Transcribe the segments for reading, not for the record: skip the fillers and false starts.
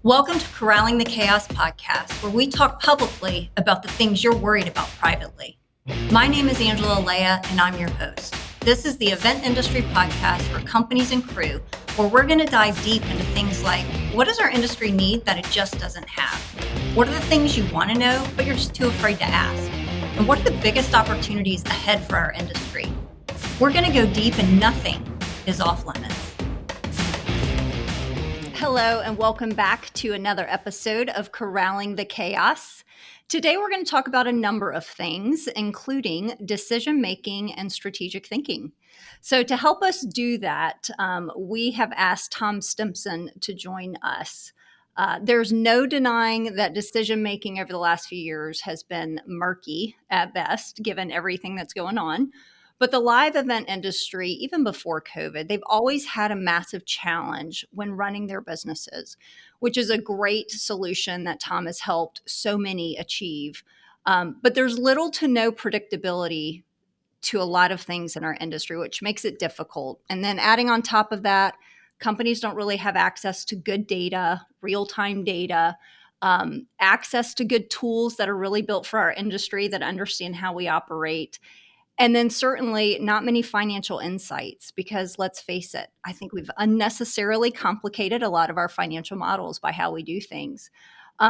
Welcome to Corralling the Chaos podcast, where we talk publicly about the things you're worried about privately. My name is Angela Leah, and I'm your host. This is the event industry podcast for companies and crew, where we're going to dive deep into things like, what does our industry need that it just doesn't have? What are the things you want to know, but you're just too afraid to ask? And what are the biggest opportunities ahead for our industry? We're going to go deep, and nothing is off limits. Hello, and welcome back to another episode of Corralling the Chaos. Today, we're going to talk about a number of things, including decision-making and strategic thinking. So to help us do that, we have asked Tom Stimson to join us. There's no denying that decision-making over the last few years has been murky at best, given everything that's going on. But the live event industry, even before COVID, they've always had a massive challenge when running their businesses, which is a great solution that Tom has helped so many achieve. But there's little to no predictability to a lot of things in our industry, which makes it difficult. And then adding on top of that, companies don't really have access to good data, real-time data, access to good tools that are really built for our industry that understand how we operate. And then certainly not many financial insights because let's face it, I think we've unnecessarily complicated a lot of our financial models by how we do things.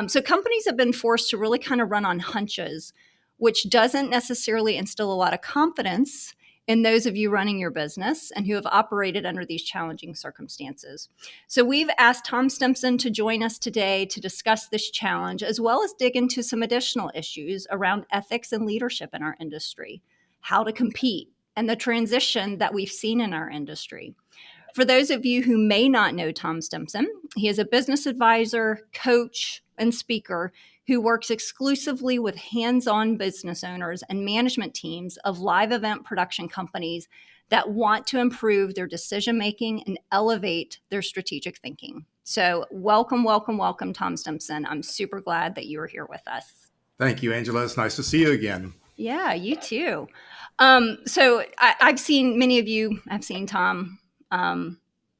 So companies have been forced to really kind of run on hunches, which doesn't necessarily instill a lot of confidence in those of you running your business and who have operated under these challenging circumstances. So we've asked Tom Stimson to join us today to discuss this challenge, as well as dig into some additional issues around ethics and leadership in our industry, how to compete, and the transition that we've seen in our industry. For those of you who may not know Tom Stimson, he is a business advisor, coach, and speaker who works exclusively with hands-on business owners and management teams of live event production companies that want to improve their decision-making and elevate their strategic thinking. So welcome, Tom Stimson. I'm super glad that you are here with us. Thank you, Angela. It's nice to see you again. Yeah, you too. So I've seen many of you, I've seen Tom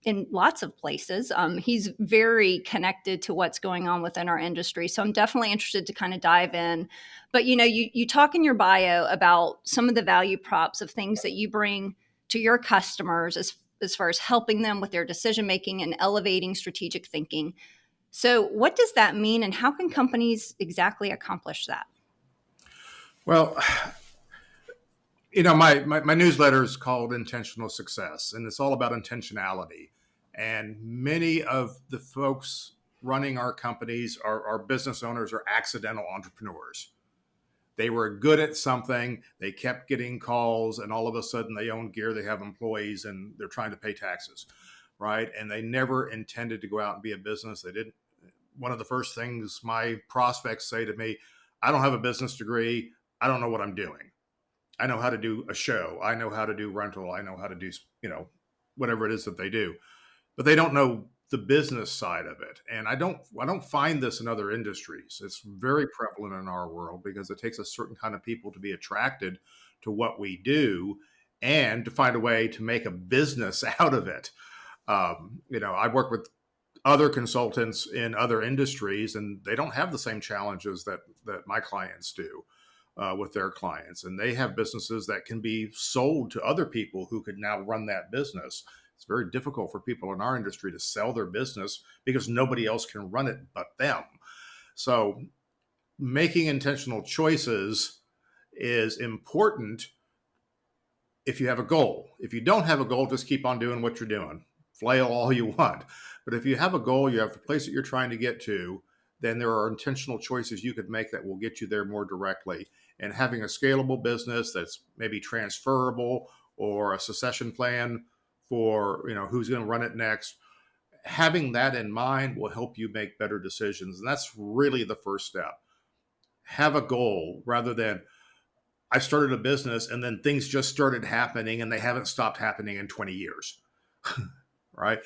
in lots of places. He's very connected to what's going on within our industry. So I'm definitely interested to kind of dive in. But, you talk in your bio about some of the value props of things that you bring to your customers as far as helping them with their decision-making and elevating strategic thinking. So what does that mean, and how can companies exactly accomplish that? Well, my newsletter is called Intentional Success, and it's all about intentionality. And many of the folks running our companies are business owners or accidental entrepreneurs. They were good at something, they kept getting calls, and all of a sudden they own gear, they have employees, and they're trying to pay taxes, right? And they never intended to go out and be a business. They didn't. One of the first things my prospects say to me, I don't have a business degree. I don't know what I'm doing. I know how to do a show. I know how to do rental. I know how to do, whatever it is that they do, but they don't know the business side of it. And I don't find this in other industries. It's very prevalent in our world because it takes a certain kind of people to be attracted to what we do and to find a way to make a business out of it. I work with other consultants in other industries, and they don't have the same challenges that my clients do with their clients. And they have businesses that can be sold to other people who could now run that business. It's very difficult for people in our industry to sell their business because nobody else can run it but them. So making intentional choices is important if you have a goal. If you don't have a goal, just keep on doing what you're doing. Flail all you want. But if you have a goal, you have the place that you're trying to get to, then there are intentional choices you could make that will get you there more directly. And having a scalable business that's maybe transferable, or a succession plan for who's going to run it next, having that in mind will help you make better decisions. And that's really the first step. Have a goal rather than I started a business and then things just started happening and they haven't stopped happening in 20 years. Right?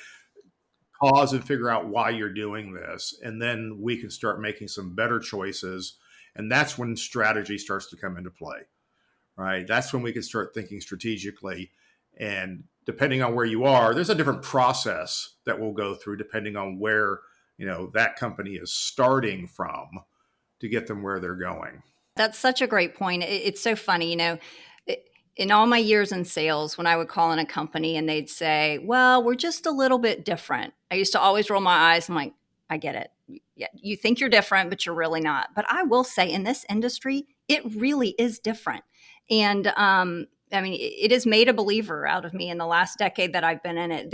Pause and figure out why you're doing this. And then we can start making some better choices. And that's when strategy starts to come into play, right? That's when we can start thinking strategically. And depending on where you are, there's a different process that we'll go through depending on where that company is starting from to get them where they're going. That's such a great point. It's so funny, in all my years in sales, when I would call in a company and they'd say, "Well, we're just a little bit different," I used to always roll my eyes. I'm like, "I get it. Yeah, you think you're different, but you're really not." But I will say, in this industry, it really is different. And I mean, it has made a believer out of me in the last decade that I've been in it.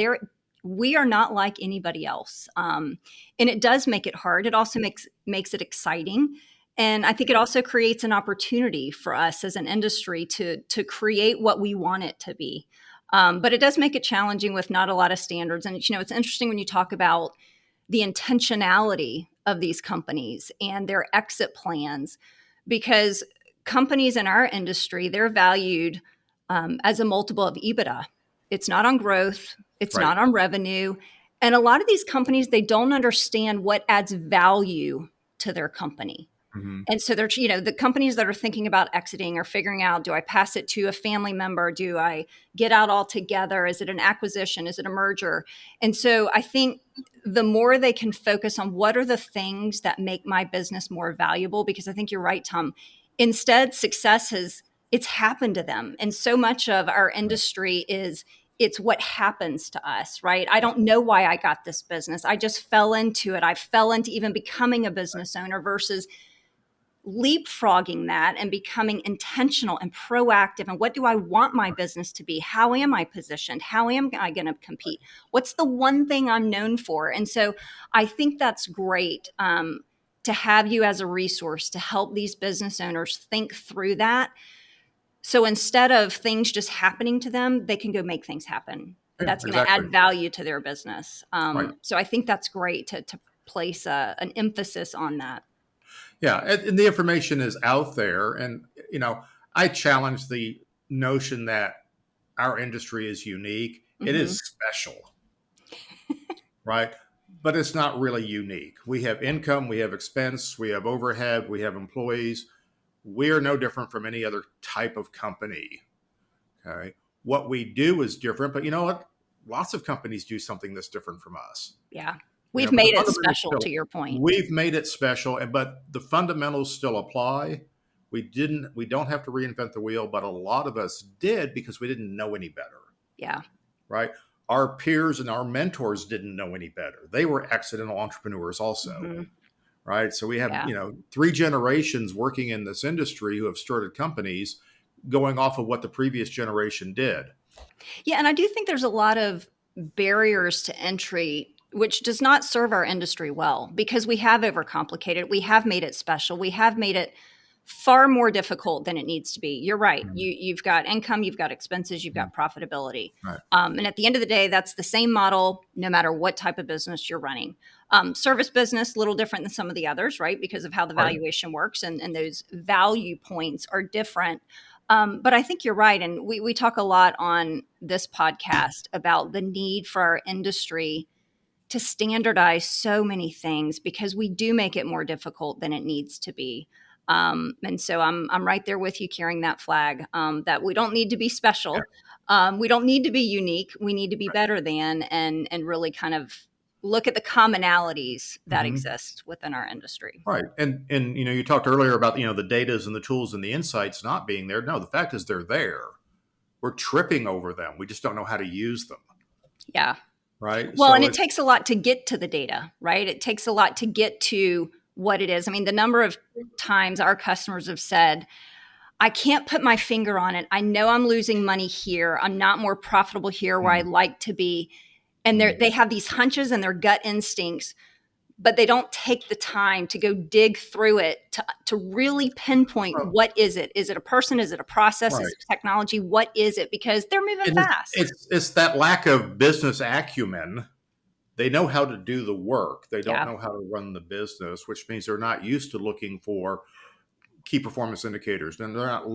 We are not like anybody else, and it does make it hard. It also makes it exciting, and I think it also creates an opportunity for us as an industry to create what we want it to be. But it does make it challenging with not a lot of standards. And it's interesting when you talk about the intentionality of these companies and their exit plans, because companies in our industry, they're valued as a multiple of EBITDA. It's not on growth. It's Right. not on revenue. And a lot of these companies, they don't understand what adds value to their company. Hmm. And so they're, the companies that are thinking about exiting or figuring out, do I pass it to a family member? Do I get out altogether? Is it an acquisition? Is it a merger? And so I think the more they can focus on what are the things that make my business more valuable, because I think you're right, Tom. Instead, it's happened to them. And so much of our industry is it's what happens to us, right? I don't know why I got this business. I just fell into it. I fell into even becoming a business owner versus leapfrogging that and becoming intentional and proactive. And what do I want my business to be? How am I positioned? How am I going to compete? What's the one thing I'm known for? And so I think that's great, to have you as a resource to help these business owners think through that. So instead of things just happening to them, they can go make things happen. Yeah, That's going to exactly. add value to their business. Right. So I think that's great to place an emphasis on that. Yeah, and the information is out there, and I challenge the notion that our industry is unique. It Hmm. is special, right? But it's not really unique. We have income, we have expense, we have overhead, we have employees. We are no different from any other type of company. Okay. What we do is different, but you know what? Lots of companies do something that's different from us. Yeah. We've But the made it fundamentals special, to still, your point. we've made it special, but the fundamentals still apply. We don't have to reinvent the wheel, but a lot of us did because we didn't know any better, Yeah. right? Our peers and our mentors didn't know any better. They were accidental entrepreneurs also, Mhm. right? So we have, Yeah. three generations working in this industry who have started companies going off of what the previous generation did. Yeah, and I do think there's a lot of barriers to entry, which does not serve our industry well, because we have overcomplicated it. We have made it special. We have made it far more difficult than it needs to be. You're right. Mhm. You've got income, you've got expenses, you've Mhm. got profitability. Right. And at the end of the day, that's the same model no matter what type of business you're running. Service business, a little different than some of the others, right? Because of how the Right. valuation works, and those value points are different. But I think you're right. And we talk a lot on this podcast about the need for our industry to standardize so many things, because we do make it more difficult than it needs to be. And so I'm right there with you carrying that flag, that we don't need to be Yeah. special. We don't need to be unique. We need to be better than, and really kind of look at the commonalities that Mhm. exist within our industry. Right. And you talked earlier about the datas and the tools and the insights not being there. No, the fact is they're there. We're tripping over them. We just don't know how to use them. Yeah. Right. Well, and So it it's takes a lot to get to the data, right? It takes a lot to get to what it is. I mean, the number of times our customers have said, I can't put my finger on it. I know I'm losing money here. I'm not more profitable here where mm, I'd like to be. And mm. they have these hunches and their gut instincts, but they don't take the time to go dig through it to really pinpoint, Well, what is it? Is it a person? Is it a process? Is right. it technology? What is it? Because they're moving And fast. it's that lack of business acumen. They know how to do the work. They don't Yeah. know how to run the business, which means they're not used to looking for key performance indicators. And they're not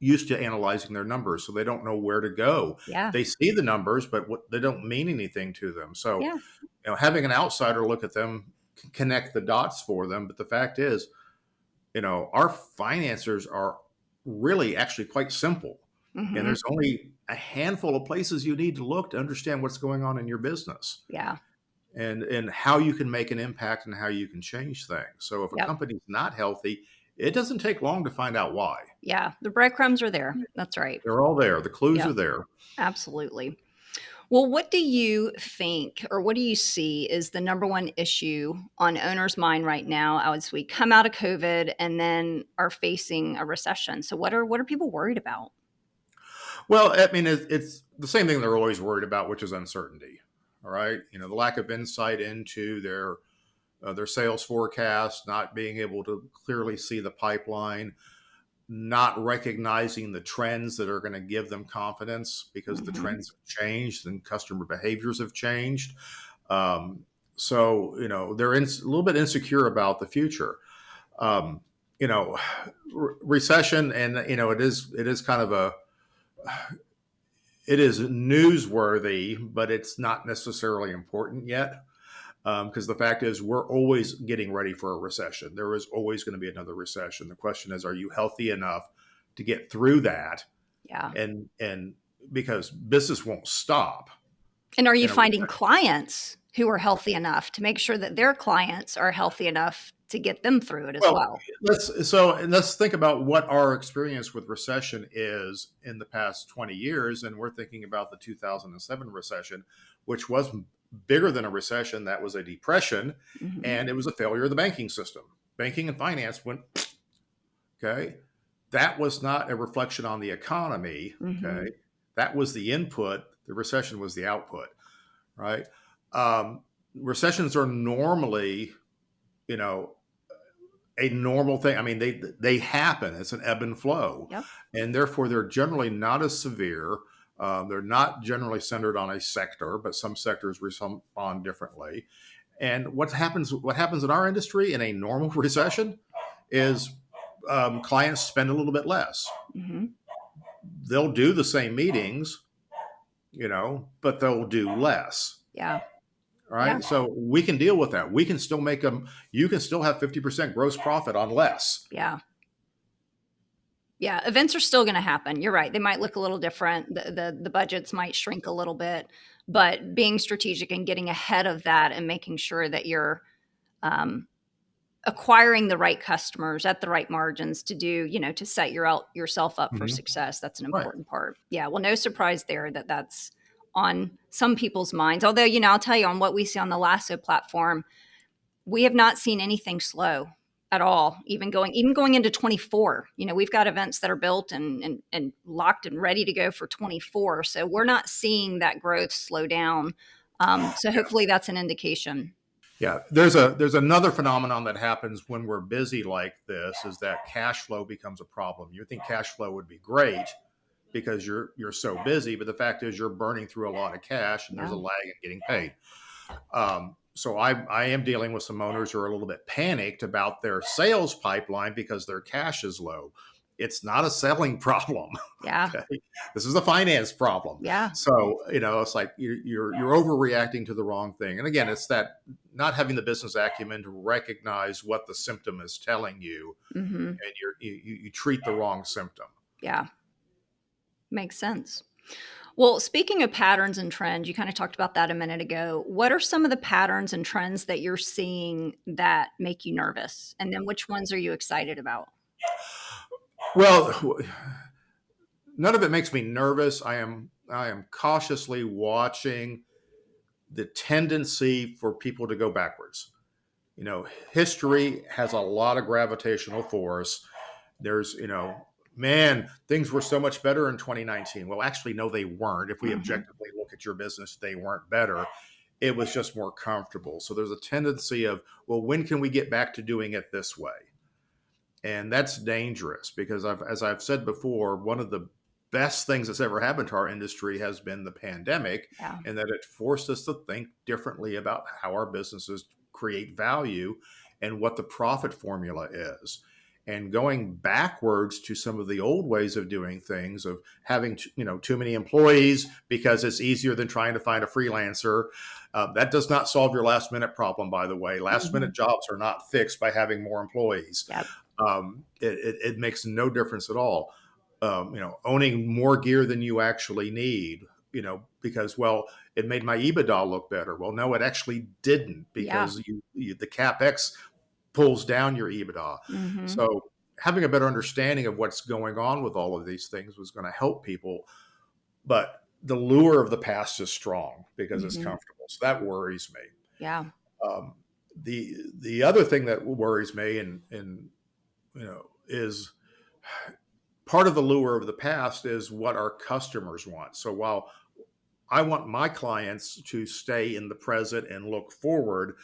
used to analyzing their numbers, so they don't know where to go. Yeah. They see the numbers, but they don't mean anything to them. So Yeah. having an outsider look at them, connect the dots for them. But the fact is, our financiers are really actually quite simple. And Hmm. there's only a handful of places you need to look to understand what's going on in your business. Yeah. and how you can make an impact and how you can change things. So if a Yep. company's not healthy, it doesn't take long to find out why. Yeah. The breadcrumbs are there. That's right. They're all there. The clues Yep. are there. Absolutely. Well, what do you think, or what do you see is the number one issue on owners' mind right now as we come out of COVID and then are facing a recession? So, what are people worried about? Well, I mean, it's the same thing they're always worried about, which is uncertainty. All right, the lack of insight into their sales forecast, not being able to clearly see the pipeline, not recognizing the trends that are going to give them confidence because the Hmm. trends have changed and customer behaviors have changed. Um, so they're a little bit insecure about the future. Um, you know, recession, and it is kind of it is newsworthy, but it's not necessarily important yet. Because the fact is, we're always getting ready for a recession. There is always going to be another recession. The question is, are you healthy enough to get through that? Yeah. And because business won't stop And are you in a finding recession. clients who are healthy enough to make sure that their clients are healthy enough to get them through it as Well, well? let's think about what our experience with recession is in the past 20 years, and we're thinking about the 2007 recession, which was bigger than a recession. That was a depression, Hmm. and it was a failure of the banking system. Banking and finance went okay. That was not a reflection on the economy. Hmm. Okay, that was the input. The recession was the output. Right. Um, Recessions are normally, you know, a normal thing. I mean, they happen. It's an ebb and flow, Yep. and therefore they're generally not as severe. They're not generally centered on a sector, but some sectors respond differently. And What happens in our industry in a normal recession is clients spend a little bit less. Hmm. They'll do the same meetings, but they'll do less. Yeah. All Yeah. right. So we can deal with that. We can still make them, you can still have 50% gross profit on less. Yeah. Yeah, events are still gonna happen. You're right. They might look a little different. The budgets might shrink a little bit, but being strategic and getting ahead of that and making sure that you're um, acquiring the right customers at the right margins to do, to set yourself up for Mhm. success. That's an Right. important part. Yeah. Well, no surprise there that that's on some people's minds. Although, I'll tell you on what we see on the Lasso platform, we have not seen anything slow at all, even going into 24. We've got events that are built and locked and ready to go for 24, so we're not seeing that growth slow down. So hopefully that's an indication. Yeah. There's another phenomenon that happens when we're busy like this is that cash flow becomes a problem. You think cash flow would be great because you're so busy, but the fact is you're burning through a lot of cash and there's a Yeah. lag in getting paid. So I am dealing with some owners who are a little bit panicked about their sales pipeline because their cash is low. It's not a selling problem. Yeah. Okay, this is a finance problem. Yeah. So it's like you're overreacting to the wrong thing. And again, it's that not having the business acumen to recognize what the symptom is telling you, Hmm. and you treat the wrong symptom. Yeah. Makes sense. Well, speaking of patterns and trends, you kind of talked about that a minute ago. What are some of the patterns and trends that you're seeing that make you nervous? And then which ones are you excited about? Well, none of it makes me nervous. I am cautiously watching the tendency for people to go backwards. History has a lot of gravitational force. There's, man, things were so much better in 2019. Well, actually, no, they weren't. If we Hmm. objectively look at your business, they weren't better. It was just more comfortable. So there's a tendency of, well, when can we get back to doing it this way? And that's dangerous because as I've said before, one of the best things that's ever happened to our industry has been the pandemic, Yeah. and that it forced us to think differently about how our businesses create value and what the profit formula is. And going backwards to some of the old ways of doing things, of having too many employees because it's easier than trying to find a freelancer. That does not solve your last minute problem, by the way. Last Hmm. minute jobs are not fixed by having more employees. Yep. It makes no difference at all. Owning more gear than you actually need, because, well, it made my EBITDA look better. Well, no, it actually didn't, Yeah. because the CapEx pulls down your EBITDA. Mm-hmm. So having a better understanding of what's going on with all of these things was going to help people. But the lure of the past is strong because it's Mm-hmm. comfortable. So that worries me. Yeah. Um, the other thing that worries me, and is part of the lure of the past is what our customers want. So while I want my clients to stay in the present and look forward,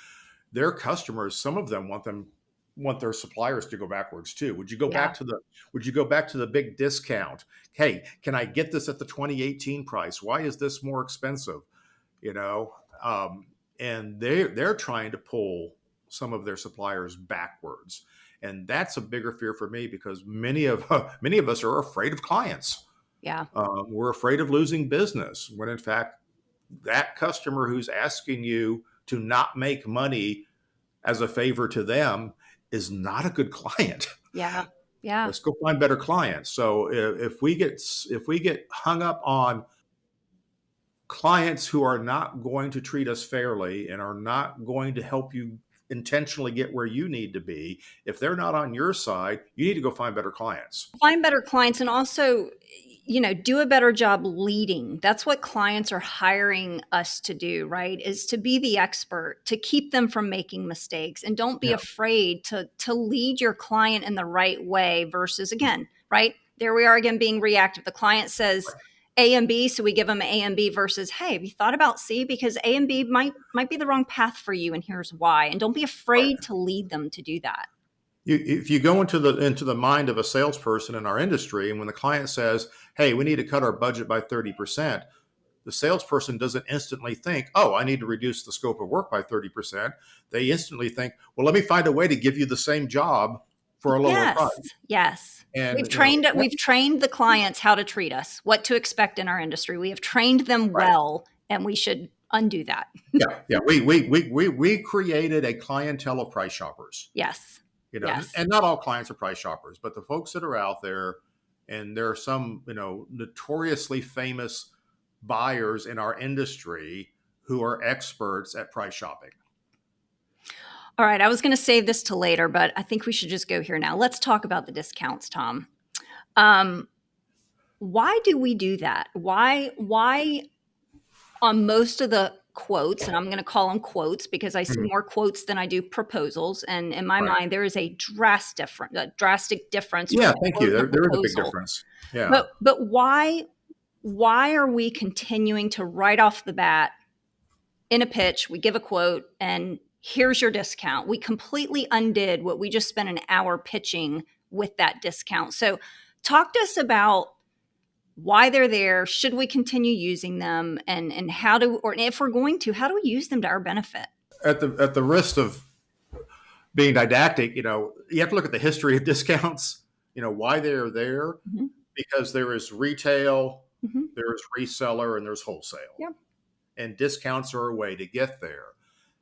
their customers, some of them want their suppliers to go backwards too. Yeah. Would you go back to the big discount? Hey, can I get this at the 2018 price? Why is this more expensive? You know, um, and they're trying to pull some of their suppliers backwards, and that's a bigger fear for me, because many of us are afraid of clients. Yeah. We're afraid of losing business, when in fact that customer who's asking you to not make money as a favor to them is not a good client. Yeah. Yeah. Let's go find better clients. So if we get hung up on clients who are not going to treat us fairly and are not going to help you intentionally get where you need to be, if they're not on your side, you need to go find better clients. Find better clients, and also, do a better job leading. That's what clients are hiring us to do, right? Is to be the expert, to keep them from making mistakes, and don't be Yeah. afraid to lead your client in the right way versus, again, right? There we are again, being reactive. The client says A and B, so we give them A and B, versus, hey, have you thought about C? Because A and B might be the wrong path for you, and here's why. And don't be Right. afraid to lead them to do that. If you go into the mind of a salesperson in our industry, and when the client says, "Hey, we need to cut our budget by 30%," the salesperson doesn't instantly think, "Oh, I need to reduce the scope of work by 30%." They instantly think, "Well, let me find a way to give you the same job for a lower Yes, price." yes. And We've trained the clients how to treat us, what to expect in our industry. We have trained them right. well, and we should undo that. Yeah. We created a clientele of price shoppers. Yes. Yes. And not all clients are price shoppers, but the folks that are out there, and there are some, notoriously famous buyers in our industry who are experts at price shopping. All right, I was going to save this to later, but I think we should just go here now. Let's talk about the discounts, Tom. Um, why do we do that? Why on most of the quotes, and I'm going to call them quotes because I see Mhm. more quotes than I do proposals, and in my Right. mind, there is a drastic difference Yeah, between a thank quote you. and a There is a big proposal. difference. Yeah. But why are we continuing to, right off the bat, in a pitch, we give a quote and here's your discount? We completely undid what we just spent an hour pitching with that discount. So talk to us about why they're there. Should we continue using them, and how do, or if we're going to, how do we use them to our benefit? At the risk of being didactic, you have to look at the history of discounts, why they're there, Mm-hmm. because there is retail, Mm-hmm. there is reseller, and there's wholesale. Yep. And discounts are a way to get there.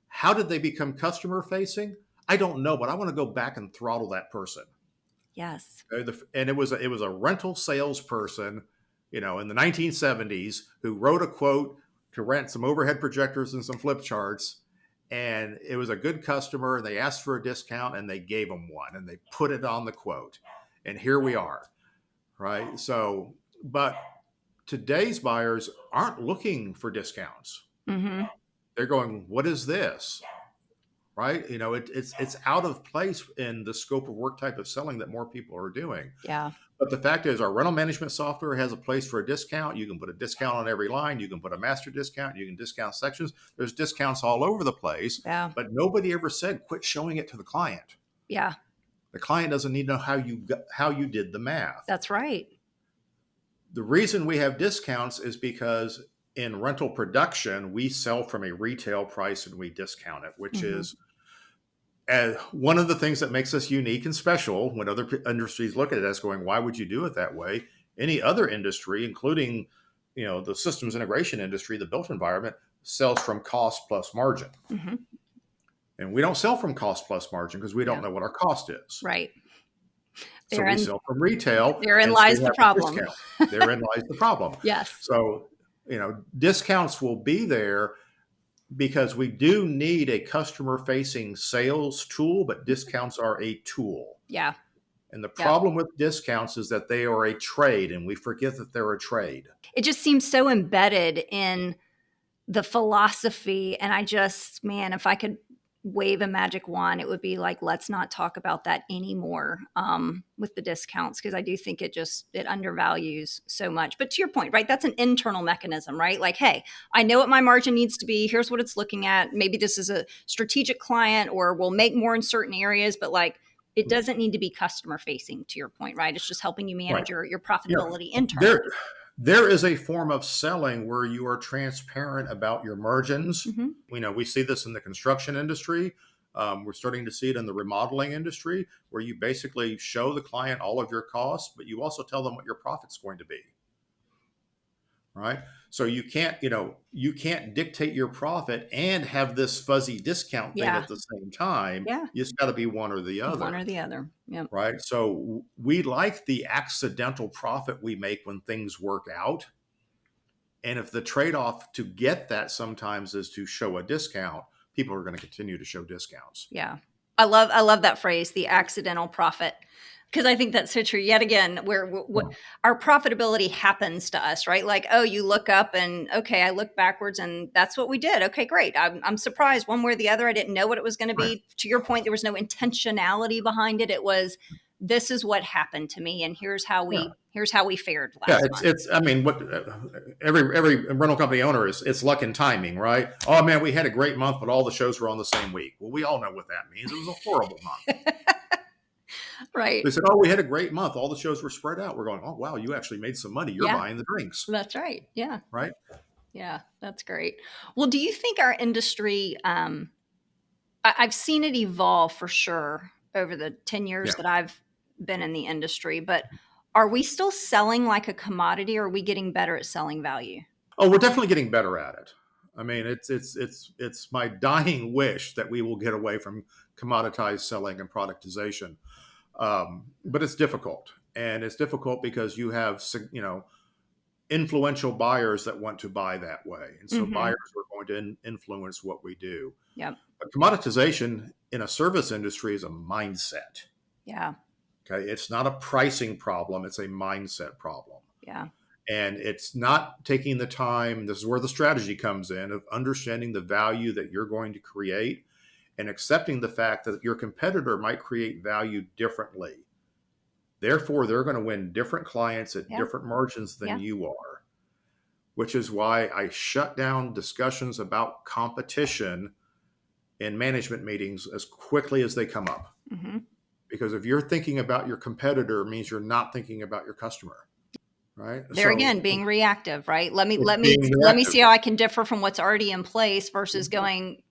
How did they become customer facing? I don't know, but I want to go back and throttle that person. Yes. And it was a rental salesperson, in the 1970s, who wrote a quote to rent some overhead projectors and some flip charts. And it was a good customer, and they asked for a discount, and they gave them one, and they put it on the quote. And here we are, right? So, but today's buyers aren't looking for discounts. Mm-hmm. They're going, "What is this?" Right? It's out of place in the scope of work type of selling that more people are doing. Yeah. But the fact is, our rental management software has a place for a discount. You can put a discount on every line. You can put a master discount. You can discount sections. There's discounts all over the place. Yeah. But nobody ever said quit showing it to the client. Yeah. The client doesn't need to know how you did the math. That's right. The reason we have discounts is because in rental production, we sell from a retail price and we discount it, which Mm-hmm. is one of the things that makes us unique and special. When other industries look at it as going, "Why would you do it that way?" Any other industry, including the systems integration industry, the built environment, sells from cost plus margin. Mm-hmm. And we don't sell from cost plus margin because we don't Yeah. know what our cost is. Right. So we sell from retail, Therein and so lies we the have a problem. discount. Therein lies the problem. Yes. So Discounts will be there because we do need a customer facing sales tool, but discounts are a tool. Yeah. And the Yep. problem with discounts is that they are a trade, and we forget that they're a trade. It just seems so embedded in the philosophy. And I just, man, if I could wave a magic wand, it would be like, let's not talk about that anymore with the discounts, because I do think it undervalues so much. But to your point, right, that's an internal mechanism, right? Like, hey, I know what my margin needs to be. Here's what it's looking at. Maybe this is a strategic client, or we'll make more in certain areas, but like, it doesn't need to be customer facing, to your point, right? It's just helping you Right. manage your Yeah. profitability internally. There is a form of selling where you are transparent about your margins. Mm-hmm. We see this in the construction industry. We're starting to see it in the remodeling industry, where you basically show the client all of your costs, but you also tell them what your profit's going to be. Right. So you can't dictate your profit and have this fuzzy discount thing Yeah. at the same time. Yeah. It's got to be one or the other. One or the other. Yeah. Right. So we like the accidental profit we make when things work out. And if the trade-off to get that sometimes is to show a discount, people are going to continue to show discounts. Yeah. I love that phrase, the accidental profit, because I think that's so true. Yet again, what our profitability happens to us, right? Like, oh, you look up and okay, I look backwards and that's what we did. Okay, great. I'm surprised one way or the other. I didn't know what it was going to be. To your point, there was no intentionality behind it. It was, this is what happened to me, and here's how we fared last month. It's I mean, what every rental company owner it's luck and timing, right? Oh man, we had a great month, but all the shows were on the same week. Well, we all know what that means. It was a horrible month. Right. They said, oh, we had a great month. All the shows were spread out. We're going, oh wow, you actually made some money. You're buying the drinks. That's right. Yeah. Right. Yeah, that's great. Well, do you think our industry, I've seen it evolve for sure over the 10 years that I've been in the industry, but are we still selling like a commodity, or are we getting better at selling value? Oh, we're definitely getting better at it. I mean, it's my dying wish that we will get away from commoditized selling and productization. But it's difficult, and it's difficult because you have influential buyers that want to buy that way, and so buyers are going to influence what we do. Yep. But commoditization in a service industry is a mindset. Yeah. Okay, it's not a pricing problem; it's a mindset problem. Yeah. And it's not taking the time. This is where the strategy comes in, of understanding the value that you're going to create and accepting the fact that your competitor might create value differently. Therefore, they're going to win different clients at different margins than you are, which is why I shut down discussions about competition in management meetings as quickly as they come up. Because if you're thinking about your competitor, it means you're not thinking about your customer. Right. There again, being reactive, right? Let me see how I can differ from what's already in place versus going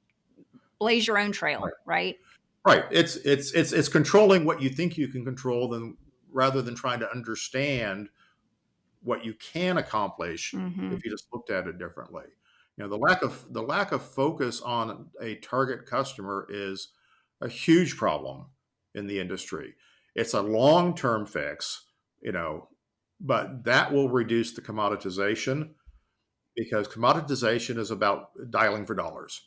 blaze your own trail, right? Right. It's controlling what you think you can control, rather than trying to understand what you can accomplish if you just looked at it differently. The lack of focus on a target customer is a huge problem in the industry. It's a long-term fix, but that will reduce the commoditization, because commoditization is about dialing for dollars.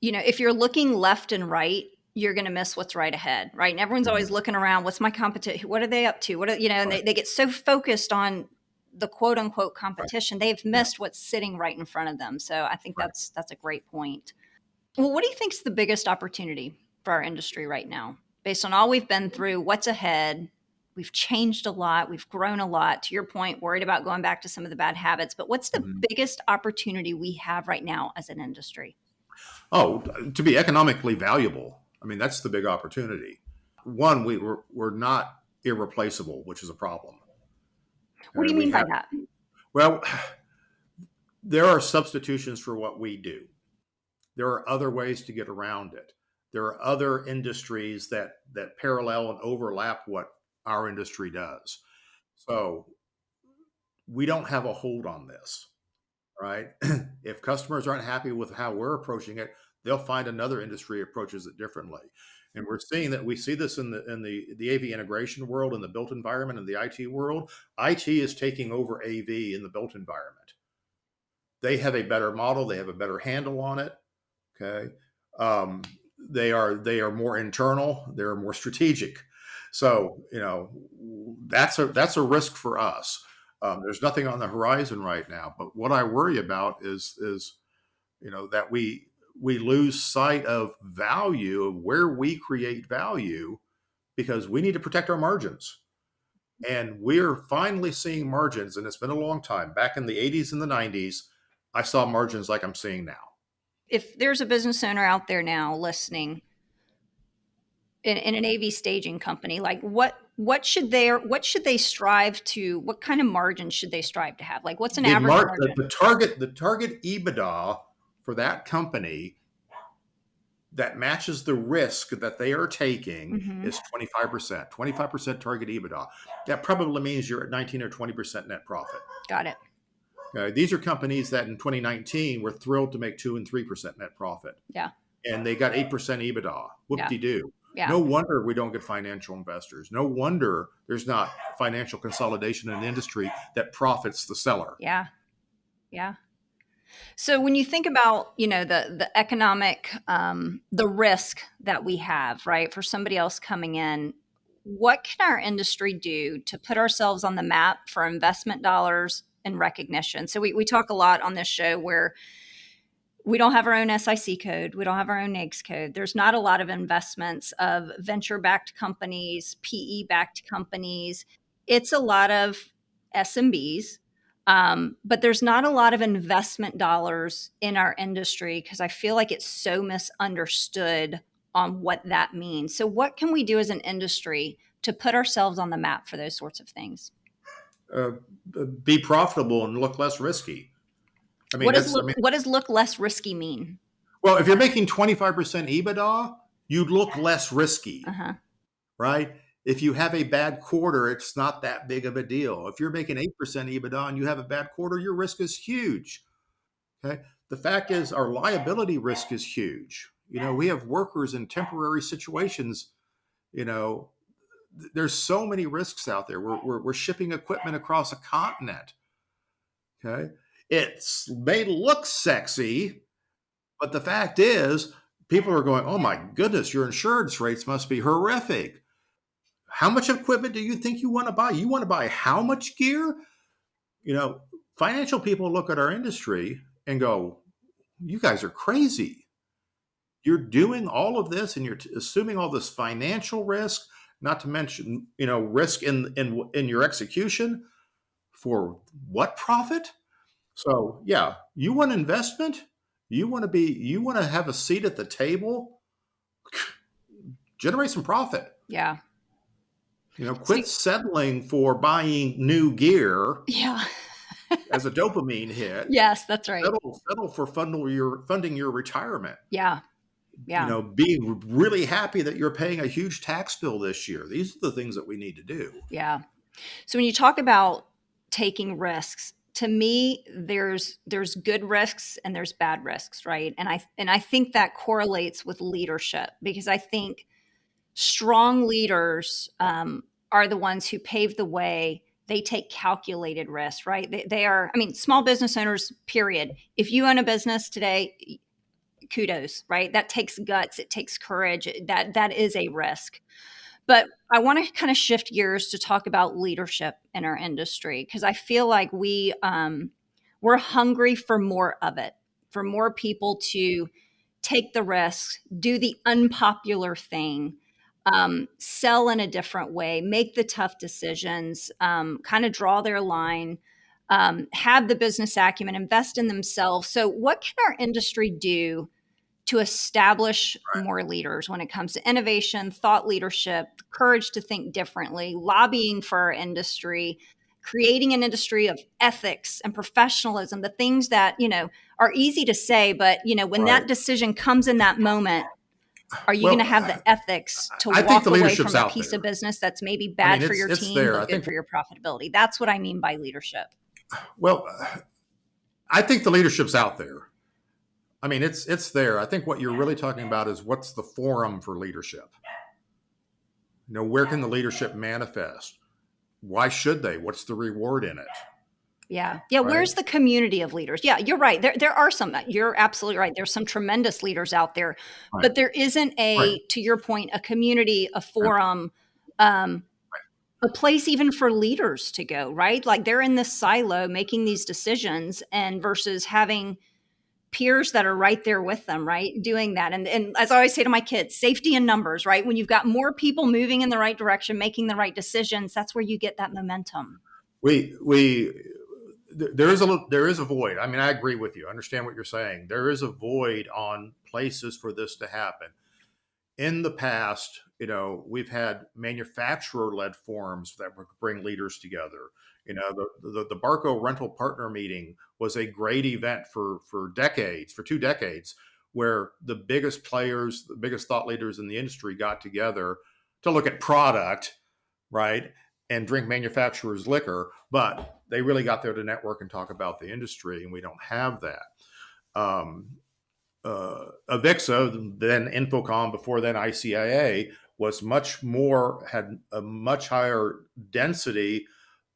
If you're looking left and right, you're going to miss what's right ahead, right? And everyone's always looking around. What's my competition? What are they up to? And they get so focused on the quote unquote competition, they've missed what's sitting right in front of them. So I think that's a great point. Well, what do you think is the biggest opportunity for our industry right now, based on all we've been through? What's ahead? We've changed a lot. We've grown a lot. To your point, worried about going back to some of the bad habits. But what's the biggest opportunity we have right now as an industry? Oh, to be economically valuable. I mean, that's the big opportunity. One, we're not irreplaceable, which is a problem. What do you mean by that? Well, there are substitutions for what we do. There are other ways to get around it. There are other industries that parallel and overlap what our industry does. So we don't have a hold on this, right? If customers aren't happy with how we're approaching it, they'll find another industry approaches it differently. And we're seeing that. We see this in the AV integration world, in the built environment, in the IT world. IT is taking over AV in the built environment. they have a better model. They have a better handle on it. Okay. Um, they are more internal. They're more strategic. So, that's a risk for us. There's nothing on the horizon right now. But what I worry about is that we lose sight of value of where we create value because we need to protect our margins. And we're finally seeing margins, and it's been a long time. Back in the 80s and the 90s, I saw margins like I'm seeing now. If there's a business owner out there now listening in an AV staging company, like what should they strive to? What kind of margin should they strive to have? Like, what's an The average mark margin? the target EBITDA for that company that matches the risk that they are taking Hmm. is 25%. 25% target EBITDA. That probably means you're at 19 or 20% net profit. Got it. These are companies that in 2019 were thrilled to make 2 and 3% net profit, Yeah. and they got 8% EBITDA. Yeah. Whoop-de-doo. Yeah. No wonder we don't get financial investors. No wonder there's not financial consolidation in the industry that profits the seller. Yeah. Yeah. So when you think about, the economic, the risk that we have, right, for somebody else coming in, what can our industry do to put ourselves on the map for investment dollars and recognition? So we talk a lot on this show where we don't have our own SIC code. We don't have our own NAICS code. There's not a lot of investments of venture-backed companies, PE-backed companies. It's a lot of SMBs, but there's not a lot of investment dollars in our industry because I feel like it's so misunderstood on what that means. So, what can we do as an industry to put ourselves on the map for those sorts of things? Uh, be profitable and look less risky. I mean, What does that's, I look mean, what does look less risky mean? well, if you're making 25% EBITDA, you'd look less risky, Uh huh. right? If you have a bad quarter, it's not that big of a deal. If you're making 8% EBITDA and you have a bad quarter, your risk is huge. Okay. The fact is, our liability risk is huge. We have workers in temporary situations. You know, there's so many risks out there. We're shipping equipment across a continent. Okay. It's may look sexy, but the fact is, people are going, oh my goodness, your insurance rates must be horrific. How much equipment do you think you want to buy? You want to buy how much gear? You know, Financial people look at our industry and go, you guys are crazy. You're doing all of this and you're assuming all this financial risk, not to mention, risk in your execution for what profit? So yeah, you want investment? You want to have a seat at the table? Generate some profit. Yeah. So, Quit settling for buying new gear yeah. as a dopamine hit. Yes, that's right. Settle for funding your retirement. Yeah. Yeah. Being really happy that you're paying a huge tax bill this year. These are the things that we need to do. Yeah. So when you talk about taking risks, to me, there's good risks and there's bad risks, right? And I think that correlates with leadership because I think strong leaders are the ones who pave the way. They take calculated risks, right? They are, I mean, small business owners, period. If you own a business today, kudos, right? That takes guts. It takes courage. That is a risk. But I want to kind of shift gears to talk about leadership in our industry because I feel like we're hungry for more of it, for more people to take the risks, do the unpopular thing, sell in a different way, make the tough decisions, kind of draw their line, have the business acumen, invest in themselves. So, what can our industry do to establish more leaders when it comes to innovation, thought leadership, courage to think differently, lobbying for our industry, creating an industry of ethics and professionalism, the things that, are easy to say, but, when Right. that decision comes in that moment, are you going to Well, have the ethics to I think walk the away leadership's from a out piece there. of business that's maybe I mean, bad for your it's team, there. I but good think. for your profitability? That's what I mean by leadership. Well, I think the leadership's out there. I mean, it's there. I think what you're really talking about is what's the forum for leadership. Where can the leadership manifest? Why should they? What's the reward in it? Yeah. Yeah. right? Where's the community of leaders? Yeah, you're right. There are some, you're absolutely right. There's some tremendous leaders out there, Right, but there isn't right. to your point, a community, a Yeah. forum, um, a place even for leaders to go, right? Like they're in this silo making these decisions and versus having peers that are right there with them, right? Doing that. And as I always say to my kids, safety in numbers, right? When you've got more people moving in the right direction, making the right decisions, that's where you get that momentum. We there is a void. I mean, I agree with you. I understand what you're saying. There is a void on places for this to happen. In the past, we've had manufacturer-led forums that would bring leaders together. The Barco Rental Partner Meeting was a great event for decades, for 2 decades, where the biggest players, the biggest thought leaders in the industry got together to look at product, right, and drink manufacturers' liquor, but they really got there to network and talk about the industry, and we don't have that. Avixa, then Infocom, before then ICIA, was had a much higher density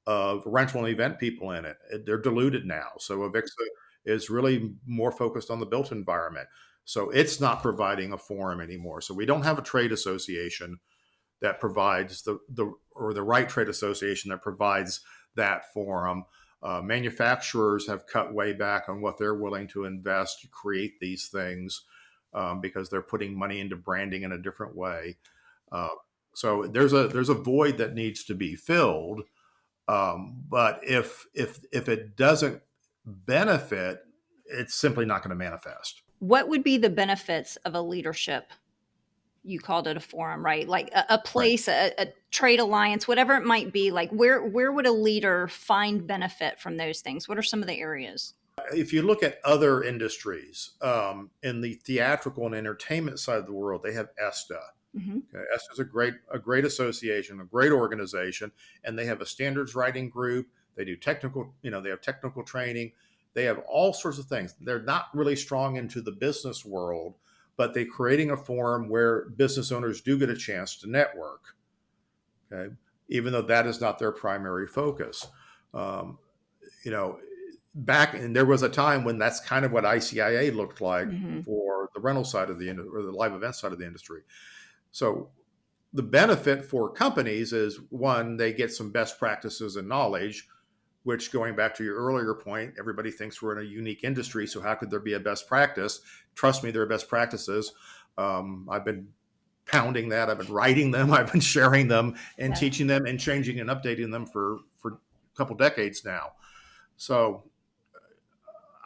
of rental and event people in it. They're diluted now. So Avixa is really more focused on the built environment. So it's not providing a forum anymore. So we don't have a trade association that provides the right trade association that provides that forum. Manufacturers have cut way back on what they're willing to invest to create these things because they're putting money into branding in a different way. Uh, so there's a void that needs to be filled. But if it doesn't benefit, it's simply not going to manifest. What would be the benefits of a leadership? You called it a forum, right? Like a Right. place, a trade alliance, whatever it might be. Like where would a leader find benefit from those things? What are some of the areas? If you look at other industries, in the theatrical and entertainment side of the world, they have ESTA. Hmm. Okay, ESTA is a great association, a great organization, and they have a standards writing group. They do technical, they have technical training. They have all sorts of things. They're not really strong into the business world, but they're creating a forum where business owners do get a chance to network. Okay, even though that is not their primary focus. Um, you know, Back and there was a time when that's kind of what ICIA looked like Hmm. for the rental side of the industry or the live event side of the industry. So the benefit for companies is one, they get some best practices and knowledge, which going back to your earlier point, everybody thinks we're in a unique industry. So how could there be a best practice? Trust me, there are best practices. I've been pounding that. I've been writing them. I've been sharing them and Yeah. teaching them and changing and updating them for a couple decades now. So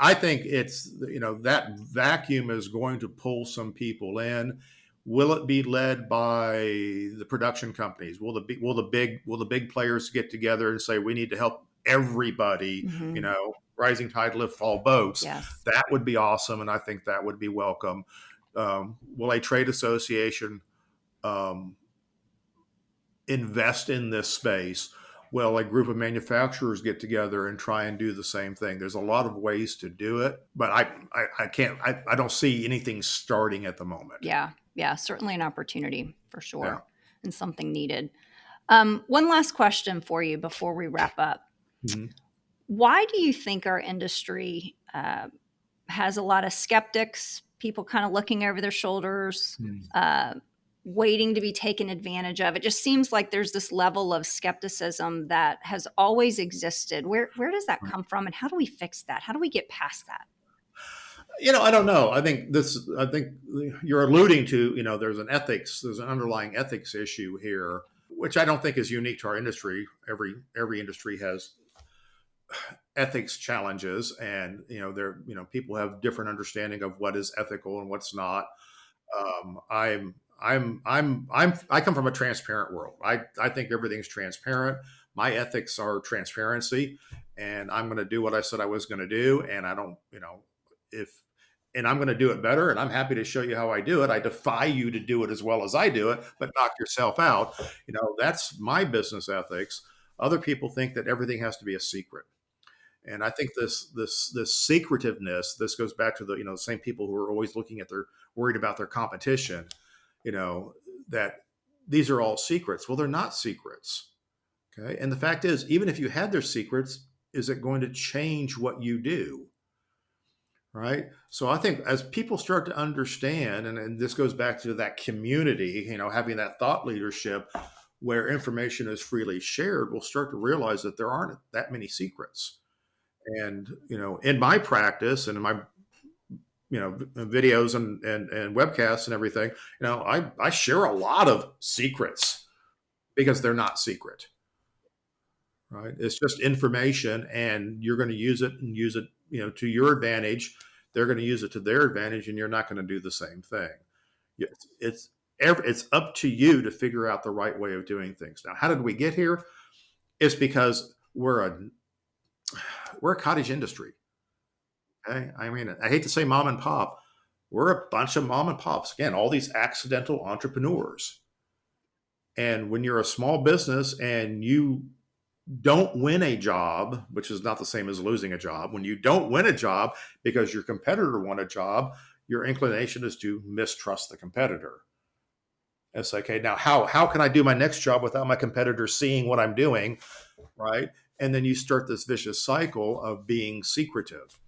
I think it's that vacuum is going to pull some people in. Will it be led by the production companies? Will the big players get together and say we need to help everybody? Hmm. Rising tide lift all boats. Yes. That would be awesome, and I think that would be welcome. Will a trade association um, invest in this space? Well, a group of manufacturers get together and try and do the same thing. There's a lot of ways to do it, but I can't, I don't see anything starting at the moment. Yeah. Yeah. Certainly an opportunity for Yeah. sure and something needed. One last question for you before we wrap up. Mhm. Why do you think our industry has a lot of skeptics, people kind of looking over their shoulders, Mhm. uh, waiting to be taken advantage of? It just seems like there's this level of skepticism that has always existed. Where does that come from, and how do we fix that? How do we get past that? I don't know. I think you're alluding to, there's an underlying ethics issue here, which I don't think is unique to our industry. Every industry has ethics challenges, and people have different understanding of what is ethical and what's not. I come from a transparent world. I think everything's transparent. My ethics are transparency, and I'm going to do what I said I was going to do. And I don't, if, and I'm going to do it better. And I'm happy to show you how I do it. I defy you to do it as well as I do it, but knock yourself out. That's my business ethics. Other people think that everything has to be a secret. And I think this secretiveness, this goes back to the same people who are always looking at their worried about their competition, you know that these are all secrets. Well, they're not secrets. Okay, and the fact is, even if you had their secrets, is it going to change what you do? Right. So I think as people start to understand, and this goes back to that community, having that thought leadership where information is freely shared, we'll start to realize that there aren't that many secrets. And, in my practice and in my, videos and webcasts and everything, I share a lot of secrets because they're not secret. Right. It's just information, and you're going to use it and use it, to your advantage. They're going to use it to their advantage, and you're not going to do the same thing. It's it's up to you to figure out the right way of doing things. Now, how did we get here? It's because we're a cottage industry. Okay, I mean, I hate to say mom and pop. We're a bunch of mom and pops. Again, all these accidental entrepreneurs. And when you're a small business and you don't win a job, which is not the same as losing a job, when you don't win a job because your competitor won a job, your inclination is to mistrust the competitor. It's like, okay, now how can I do my next job without my competitor seeing what I'm doing, right? And then you start this vicious cycle of being secretive.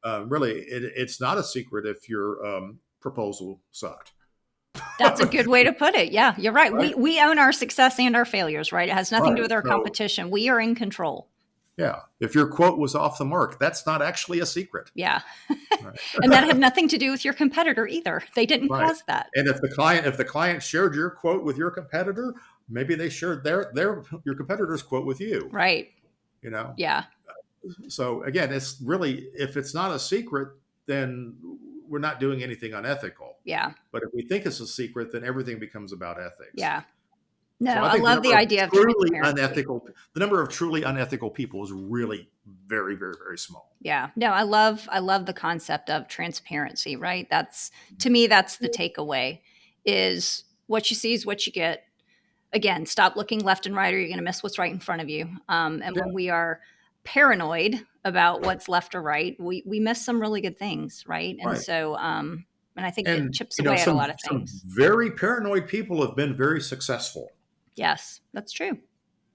Really, it's not a secret if your proposal sucked. That's a good way to put it. Yeah, you're right. Right, We own our success and our failures, right? It has nothing to do right. with our So competition. We are in control. yeah, if your quote was off the mark, that's not actually a secret. Yeah. Right. And that had nothing to do with your competitor either. They didn't Right. cause that. And if the client shared your quote with your competitor, maybe they shared their your competitor's quote with you. Right. You know. Yeah. So again, it's really, if it's not a secret, then we're not doing anything unethical. Yeah. But if we think it's a secret, then everything becomes about ethics. Yeah. No, So I I think the love the number of idea of truly transparency. unethical the number of truly unethical people is really very, very, very small. Yeah. No, I love the concept of transparency, right? That's to me that's the takeaway is what you see is what you get. Again, stop looking left and right or you're going to miss what's right in front of you. And Yeah. when we are paranoid about what's left or right, we miss some really good things, right? And Right. so and I think it And chips away at a lot of some things. very paranoid people have been very successful. Yes, that's true.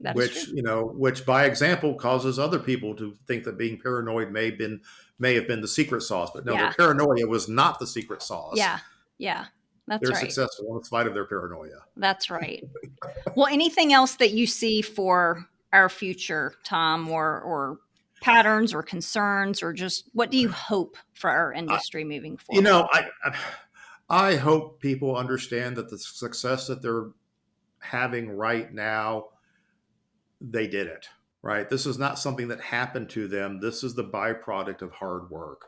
That is true. Which by example causes other people to think that being paranoid may have been the secret sauce, but no, their Yeah. paranoia was not the secret sauce. Yeah. Yeah. That's They're right. successful in spite of their paranoia. That's right. Well, anything else that you see for our future, Tom, or patterns or concerns, or just what do you hope for our I, industry moving you forward? know, I hope people understand that the success that they're having right now, they did it. Right. This is not something that happened to them. This is the byproduct of hard work.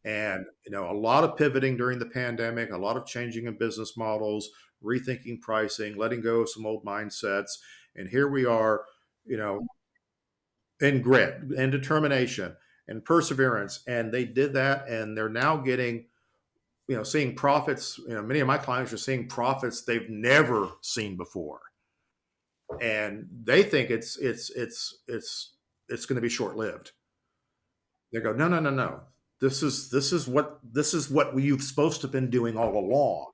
And, a lot of pivoting during the pandemic, a lot of changing in business models, rethinking pricing, letting go of some old mindsets. And here we are, you know, in grit and determination and perseverance. And they did that. And they're now getting, seeing profits. Many of my clients are seeing profits they've never seen before. And they think it's going to be short lived. They go, no, no, no, no. This is what you've supposed to have been doing all along.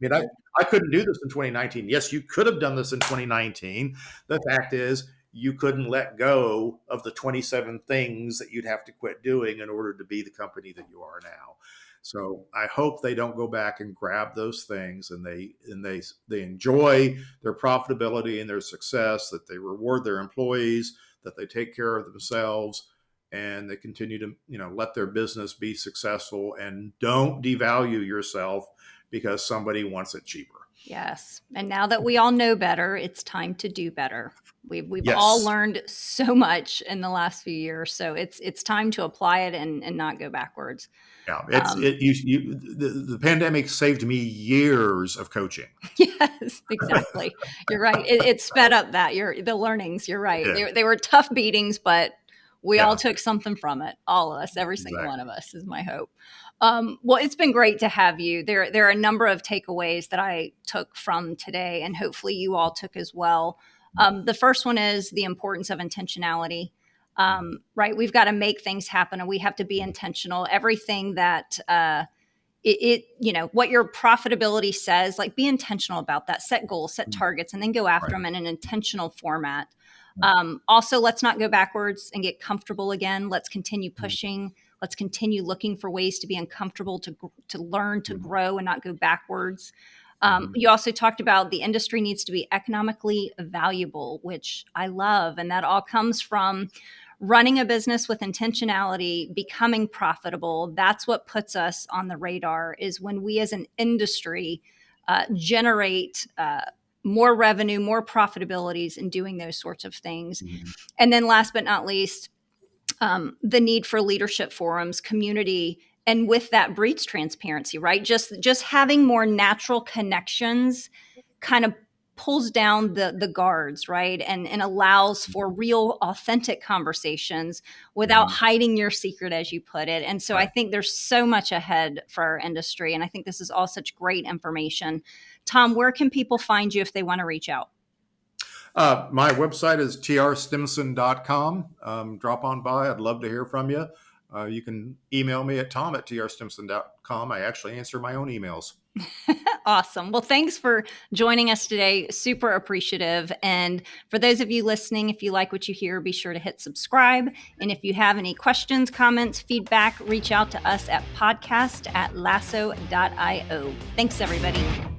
I mean, I couldn't do this in 2019. Yes, you could have done this in 2019. The fact is, you couldn't let go of the 27 things that you'd have to quit doing in order to be the company that you are now. So I hope they don't go back and grab those things, and they enjoy their profitability and their success, that they reward their employees, that they take care of themselves, and they continue to let their business be successful, and don't devalue yourself because somebody wants it cheaper. Yes. And now that we all know better, it's time to do better. We've all Yes. learned so much in the last few years, so it's time to apply it and not go backwards. Yeah. It's Um, it you the pandemic saved me years of coaching. yes, exactly. You're right. It sped up the learnings. You're right. Yeah. They were tough beatings, but we all Yeah. took something from it. All of us, every single one of Exactly. us, is my hope. Well, it's been great to have you. There are a number of takeaways that I took from today, and hopefully you all took as well. The first one is the importance of intentionality. Right, we've got to make things happen, and we have to be intentional. Everything that what your profitability says, like be intentional about that, set goals, set Mm. targets, and then go after Right. them in an intentional format. Right. Also, let's not go backwards and get comfortable again. Let's continue Mm. pushing. Let's continue looking for ways to be uncomfortable, to learn, to Mm. grow, and not go backwards. Mhm. You also talked about the industry needs to be economically valuable, which I love. And that all comes from running a business with intentionality, becoming profitable. That's what puts us on the radar, is when we as an industry generate more revenue, more profitabilities in doing those sorts of things. Mhm. And then last but not least, the need for leadership forums, community, and with that breeds transparency, right? Just having more natural connections kind of pulls down the guards, right? And allows for real authentic conversations without Mhm. hiding your secret, as you put it. And so I Right. think there's so much ahead for our industry. And I think this is all such great information. Tom, where can people find you if they want to reach out? My website is trstimson.com. Drop on by. I'd love to hear from you. You can email me at tom@trstimson.com. I actually answer my own emails. Awesome. Well, thanks for joining us today. Super appreciative. And for those of you listening, if you like what you hear, be sure to hit subscribe. And if you have any questions, comments, feedback, reach out to us at podcast@lasso.io. Thanks, everybody.